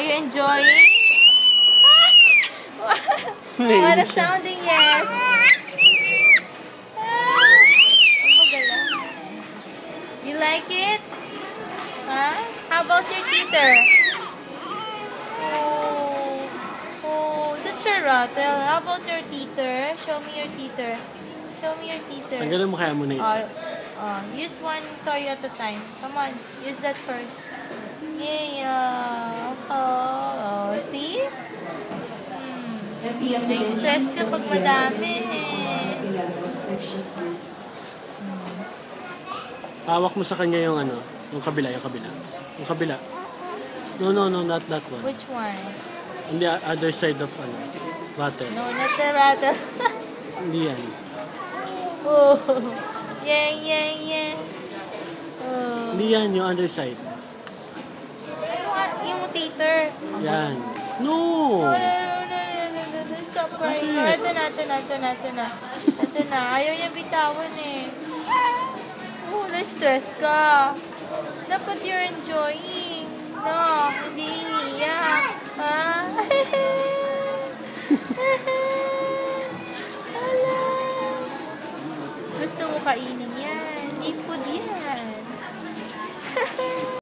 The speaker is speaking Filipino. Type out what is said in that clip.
Are you enjoying? What a sounding yes. You like it? Huh? How about your teeter? Oh, that's your rattle. How about your teeter? Show me your teeter. Show me your teeter. Tanggalin mo kaya muna isa. Use one toy at a time. Come on, use that first. Yeah. Oh, see? Stress ka pag madami Hawak mo sa kanya yung ano, yung kabila. Yung kabila. No, not that one. Which one? On the other side of rattle. No, not the rattle. Hindi yan. Oh. Yeah. Oh. Hindi yan, yung other side. Yung teeter. Yan. No! No. Stop crying. Ito na. Ayaw niya bitawan eh. Oh, na-stress ka. Dapat you're enjoying. No, hindi iniiyak. Ha? Gusto mo kainin